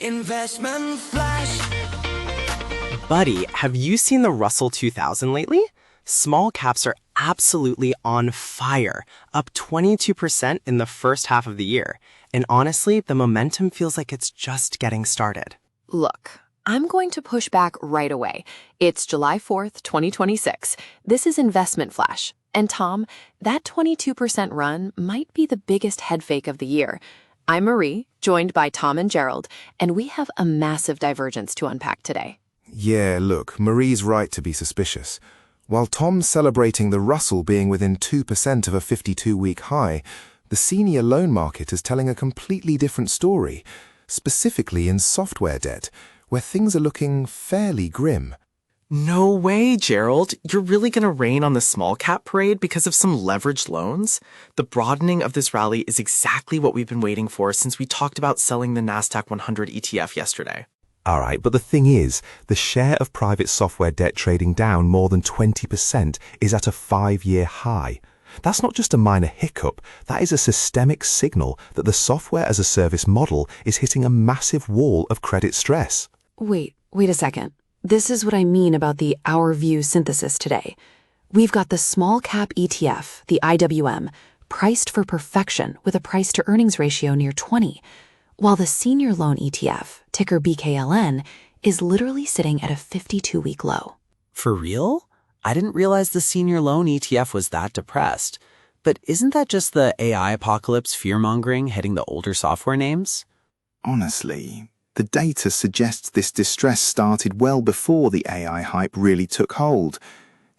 Investment Flash. Buddy, have you seen the Russell 2000 lately? Small caps are absolutely on fire, up 22% in the first half of the year. And honestly, the momentum feels like it's just getting started. Look, I'm going to push back right away. It's July 4th, 2026. This is Investment Flash. And Tom, that 22% run might be the biggest head fake of the year. I'm Marie, joined by Tom and Gerald, and we have a massive divergence to unpack today. Yeah, look, Marie's right to be suspicious. While Tom's celebrating the Russell being within 2% of a 52-week high, the senior loan market is telling a completely different story, specifically in software debt, where things are looking fairly grim. No way, Gerald. You're really going to rain on the small cap parade because of some leveraged loans? The broadening of this rally is exactly what we've been waiting for since we talked about selling the NASDAQ 100 ETF yesterday. All right, but the thing is, the share of private software debt trading down more than 20% is at a 5-year high. That's not just a minor hiccup, that is a systemic signal that the software as a service model is hitting a massive wall of credit stress. Wait a second. This is what I mean about the Our View synthesis today. We've got the small cap ETF, the IWM, priced for perfection with a price to earnings ratio near 20, while the senior loan ETF, ticker BKLN, is literally sitting at a 52-week low. For real? I didn't realize the senior loan ETF was that depressed. But isn't that just the AI apocalypse fear-mongering hitting the older software names? Honestly, the data suggests this distress started well before the AI hype really took hold.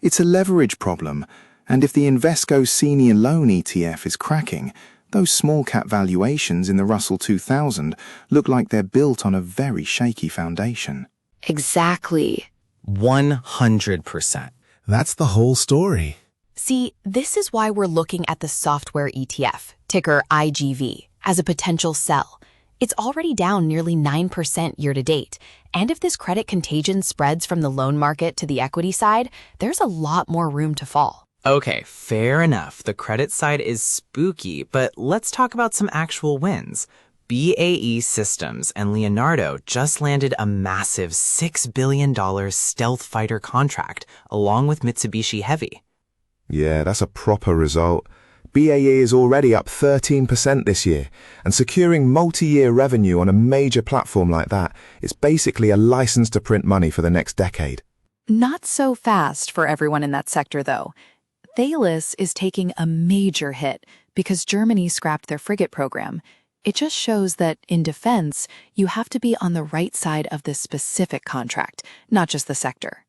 It's a leverage problem, and if the Invesco Senior Loan ETF is cracking, those small-cap valuations in the Russell 2000 look like they're built on a very shaky foundation. Exactly. 100%. That's the whole story. See, this is why we're looking at the software ETF, ticker IGV, as a potential sell. It's already down nearly 9% year-to-date, and if this credit contagion spreads from the loan market to the equity side, there's a lot more room to fall. Okay, fair enough. The credit side is spooky, but let's talk about some actual wins. BAE Systems and Leonardo just landed a massive $6 billion stealth fighter contract, along with Mitsubishi Heavy. Yeah, that's a proper result. BAE is already up 13% this year, and securing multi-year revenue on a major platform like that is basically a license to print money for the next decade. Not so fast for everyone in that sector, though. Thales is taking a major hit because Germany scrapped their frigate program. It just shows that, in defense, you have to be on the right side of the specific contract, not just the sector.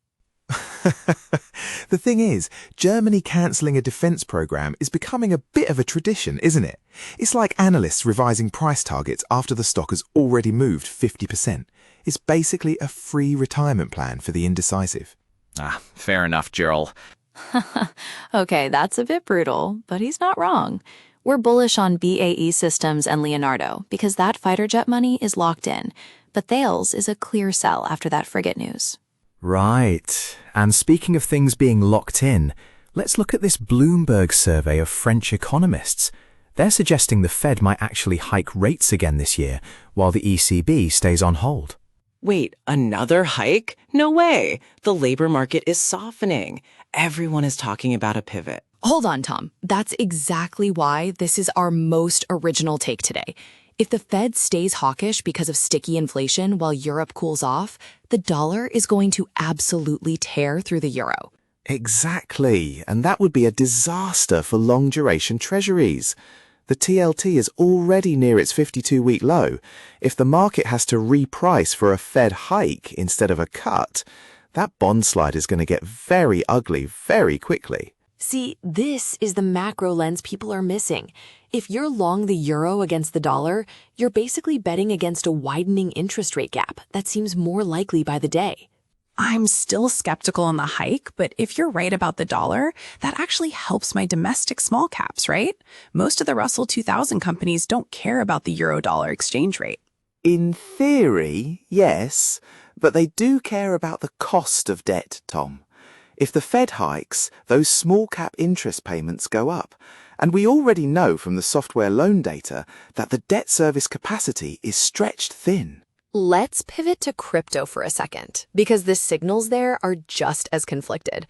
The thing is, Germany cancelling a defence programme is becoming a bit of a tradition, isn't it? It's like analysts revising price targets after the stock has already moved 50%. It's basically a free retirement plan for the indecisive. Fair enough, Gerald. Okay, that's a bit brutal, but he's not wrong. We're bullish on BAE Systems and Leonardo because that fighter jet money is locked in, but Thales is a clear sell after that frigate news. Right. And speaking of things being locked in, let's look at this Bloomberg survey of French economists. They're suggesting the Fed might actually hike rates again this year, while the ECB stays on hold. Wait, another hike? No way! The labor market is softening. Everyone is talking about a pivot. Hold on, Tom. That's exactly why this is our most original take today. If the Fed stays hawkish because of sticky inflation while Europe cools off, the dollar is going to absolutely tear through the euro. Exactly, and that would be a disaster for long-duration treasuries. The TLT is already near its 52-week low. If the market has to reprice for a Fed hike instead of a cut, that bond slide is going to get very ugly very quickly. See, this is the macro lens people are missing. If you're long the euro against the dollar, you're basically betting against a widening interest rate gap that seems more likely by the day. I'm still skeptical on the hike, but if you're right about the dollar, that actually helps my domestic small caps, right? Most of the Russell 2000 companies don't care about the euro-dollar exchange rate. In theory, yes, but they do care about the cost of debt, Tom. If the Fed hikes, those small-cap interest payments go up. And we already know from the software loan data that the debt service capacity is stretched thin. Let's pivot to crypto for a second, because the signals there are just as conflicted.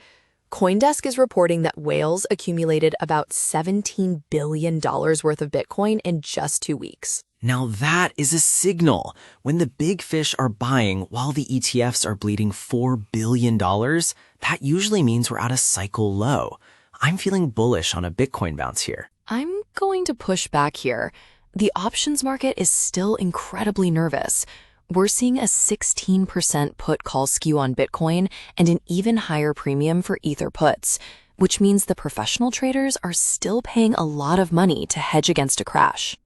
CoinDesk is reporting that whales accumulated about $17 billion worth of Bitcoin in just 2 weeks. Now that is a signal. When the big fish are buying while the ETFs are bleeding $4 billion, that usually means we're at a cycle low. I'm feeling bullish on a Bitcoin bounce here. I'm going to push back here. The options market is still incredibly nervous. We're seeing a 16% put call skew on Bitcoin and an even higher premium for Ether puts, which means the professional traders are still paying a lot of money to hedge against a crash.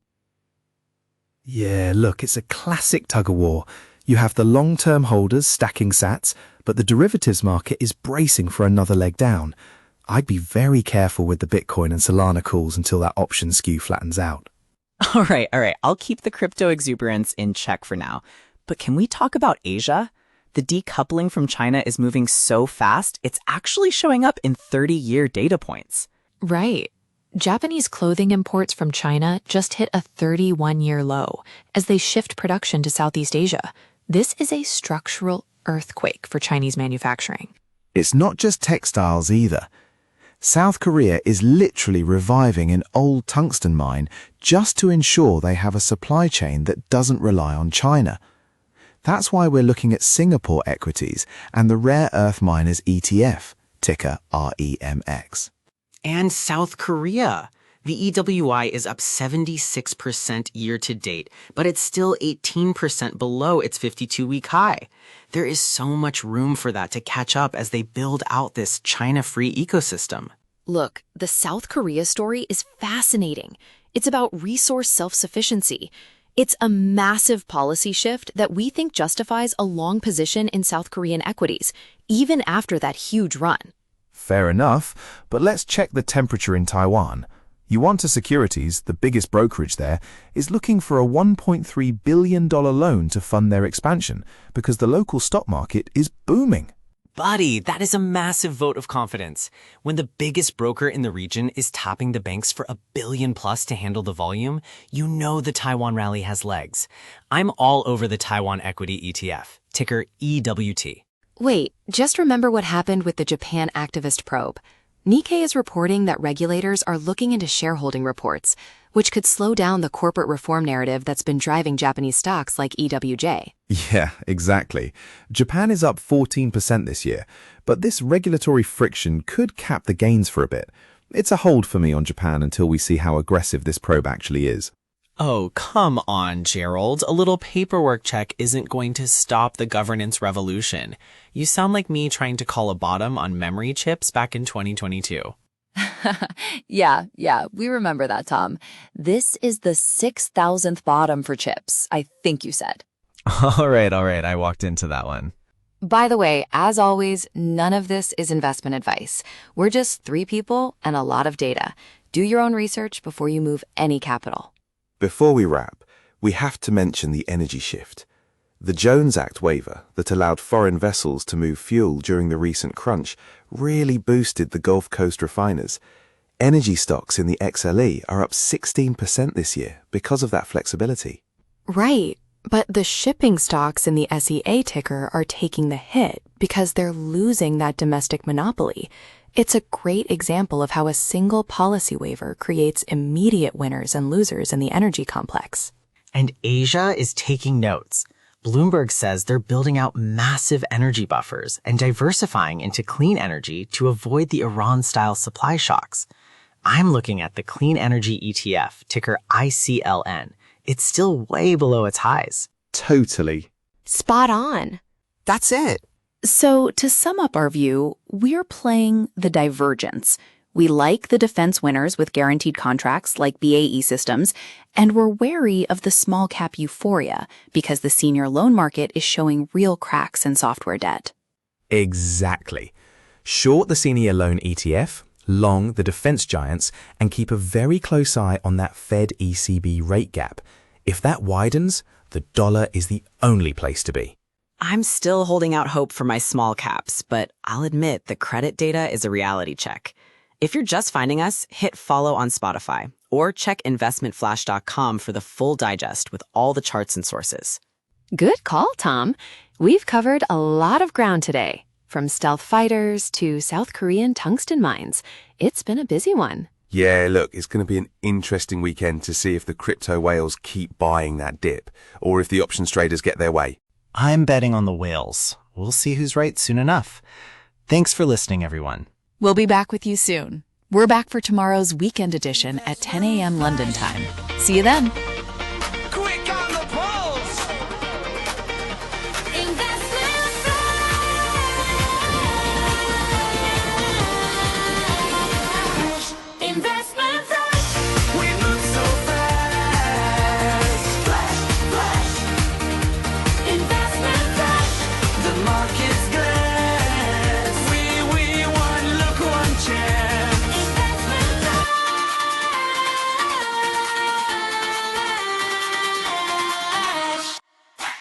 Yeah, look, it's a classic tug-of-war. You have the long-term holders stacking sats, but the derivatives market is bracing for another leg down. I'd be very careful with the Bitcoin and Solana calls until that option skew flattens out. All right. I'll keep the crypto exuberance in check for now. But can we talk about Asia? The decoupling from China is moving so fast, it's actually showing up in 30-year data points. Right. Japanese clothing imports from China just hit a 31-year low as they shift production to Southeast Asia. This is a structural earthquake for Chinese manufacturing. It's not just textiles either. South Korea is literally reviving an old tungsten mine just to ensure they have a supply chain that doesn't rely on China. That's why we're looking at Singapore equities and the rare earth miners ETF, ticker REMX. And South Korea. The EWI is up 76% year to date, but it's still 18% below its 52-week high. There is so much room for that to catch up as they build out this China-free ecosystem. Look, the South Korea story is fascinating. It's about resource self-sufficiency. It's a massive policy shift that we think justifies a long position in South Korean equities, even after that huge run. Fair enough, but let's check the temperature in Taiwan. Yuanta Securities, the biggest brokerage there, is looking for a $1.3 billion loan to fund their expansion because the local stock market is booming. Buddy, that is a massive vote of confidence. When the biggest broker in the region is tapping the banks for $1 billion plus to handle the volume, you know the Taiwan rally has legs. I'm all over the Taiwan Equity ETF, ticker EWT. Wait, just remember what happened with the Japan activist probe. Nikkei is reporting that regulators are looking into shareholding reports, which could slow down the corporate reform narrative that's been driving Japanese stocks like EWJ. Yeah, exactly. Japan is up 14% this year, but this regulatory friction could cap the gains for a bit. It's a hold for me on Japan until we see how aggressive this probe actually is. Oh, come on, Gerald. A little paperwork check isn't going to stop the governance revolution. You sound like me trying to call a bottom on memory chips back in 2022. Yeah, we remember that, Tom. This is the 6,000th bottom for chips, I think you said. All right, I walked into that one. By the way, as always, none of this is investment advice. We're just 3 people and a lot of data. Do your own research before you move any capital. Before we wrap, we have to mention the energy shift. The Jones Act waiver that allowed foreign vessels to move fuel during the recent crunch really boosted the Gulf Coast refiners. Energy stocks in the XLE are up 16% this year because of that flexibility. Right, but the shipping stocks in the SEA ticker are taking the hit because they're losing that domestic monopoly. It's a great example of how a single policy waiver creates immediate winners and losers in the energy complex. And Asia is taking notes. Bloomberg says they're building out massive energy buffers and diversifying into clean energy to avoid the Iran-style supply shocks. I'm looking at the Clean Energy ETF, ticker ICLN. It's still way below its highs. Totally. Spot on. That's it. So, to sum up our view, we're playing the divergence. We like the defense winners with guaranteed contracts like BAE Systems, and we're wary of the small cap euphoria because the senior loan market is showing real cracks in software debt. Exactly. Short the senior loan ETF, long the defense giants, and keep a very close eye on that Fed ECB rate gap. If that widens, the dollar is the only place to be. I'm still holding out hope for my small caps, but I'll admit the credit data is a reality check. If you're just finding us, hit follow on Spotify or check investmentflash.com for the full digest with all the charts and sources. Good call, Tom. We've covered a lot of ground today, from stealth fighters to South Korean tungsten mines. It's been a busy one. Yeah, look, it's going to be an interesting weekend to see if the crypto whales keep buying that dip, or if the options traders get their way. I'm betting on the whales. We'll see who's right soon enough. Thanks for listening, everyone. We'll be back with you soon. We're back for tomorrow's weekend edition at 10 a.m. London time. See you then.